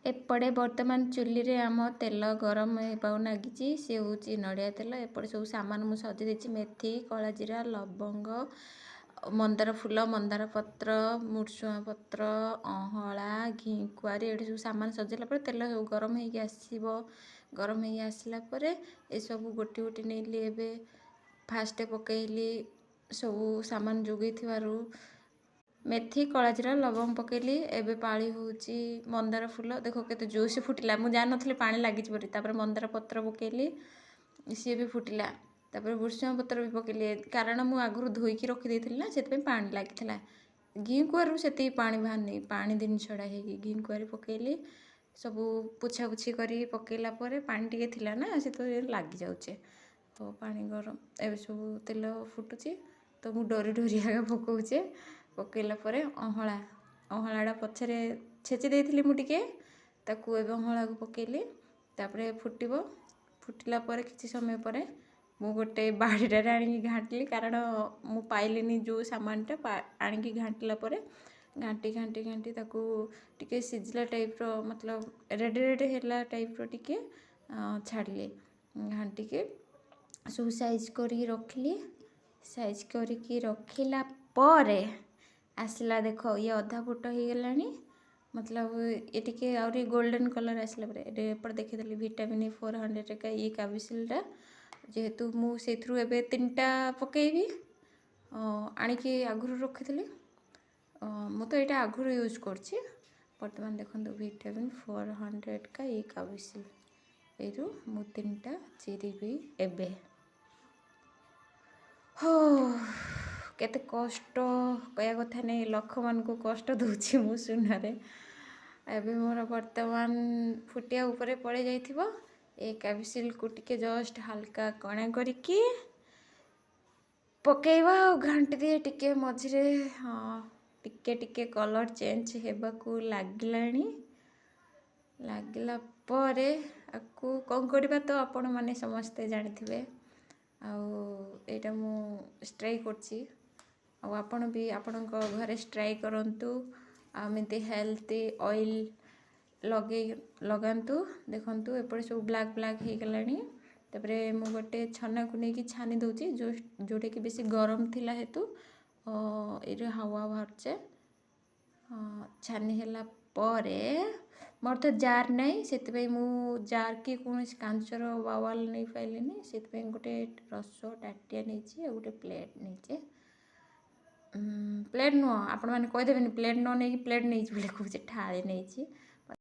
एपटे वर्तमान चुली रे आम तेल गरम होगा नागिची सी हूँ नड़िया तेल एपटे सब सामान मुझे सजी देती मेथी कला जीरा लवंग मंदार फूल मंदार पत्र मुर्सुआ पत्र अहला घी कुआरी ये सब सामान सजेला तेल सब गरम होगी आसो गरम हो आसला ये सब गोटी गोटी नहीं एबे फास्ट पकईली सब सामान जोगे मेथी कला जीरा लवंग पकेली एबे पाली होची मंदार फूल देखो केते जोश फुटिला मु जान नथले पानी लागिच परी तापर मंदार पत्र पकेली सी भी फुटिला तापर भुर्सुंगा पत्र भी पकेली कारण मु आगु धोईकी रखी देथिली ना सेत पे पानी लागिथिला घी कुआरू सेती पानी बाहरनी पानी दिन छड़ा हेगी घी कुआरी पकेली सब पुछा पुछी करी पकेला परे पानी टिके थिला ना से तो लागी जाउचे तो पानी गरम एबे सब तेल फुटुची तो मु डरी डरी आगे पकाउचे पकेला परे अहला अहलाटा पछरे छेची देइथिली मु टिके ताकू एबे अहला को पकेली तापरे फुटिबो फुटिला परे किछि समय परे मु गोटे बाड़ीटारे आनिकी घांटली कारण मु पाइलिनी जो सामानटा आनिकी घांटला परे घांटी घांटी घांटी ताकू टिके सिझला टाइप रो मतलब रेड रेड हेला टाइप रो टिके छाड़ली घांटी के सब साइज करी रखली साइज करी रखिला परे आसला देख ये अधा फुट हो गलानी मतलब ये टिके आउरी गोल्डन कलर आसला परे एपट देखिदेली विटामिन 400 का ये काबिसिलटा जेहेतु मु सेथरु एबे 3टा पकेबी आनिकी आगुरु रखिथिली मु तो यहाँ आगुरु यूज करछि वर्तमान देखो विटामिन 400 का ये काबिसिल एरु मु 3टा चिरीबी एबे हो केते कष्ट कया कथा नहीं लख मान को कष्ट दूची मु सुनारे एबे मोर वर्तमान फुटिया ऊपर पड़े जाइथिबो ए काबिसिल को टिके जस्ट हल्का कणा करिकी पकेइबा घांटी दिए टिके मझिरे हाँ टिके टिके कलर चेंज हेबा को लागिलानी लागिला परे आकु कौन करिबा तो आपण माने समस्ते जानिथिबे आउ मु ट्राई करछि आपण भी आपण घरे ट्राई करंतु आमती हेल्थी ऑयल लगे लगातु देखंतु एपटे सब ब्लैक ब्लैक हो गलानी तापरे मु गोटे छना को लेकिन छानी दउची जोटे कि बेसी गरम थिला हेतु ये हावा बाहरचे छानी हैला परे मोर तो जार नहीं से मु जार की कौन कांचर बावाल नहीं पाइलिनी से गोटे रस टाटिया नहीं गोटे प्लेट नहीं प्लेट नुह आपण मैंने कहीदेवे प्लेट न नहीं प्लेट नहीं बोले कहे ठाड़ी नहीं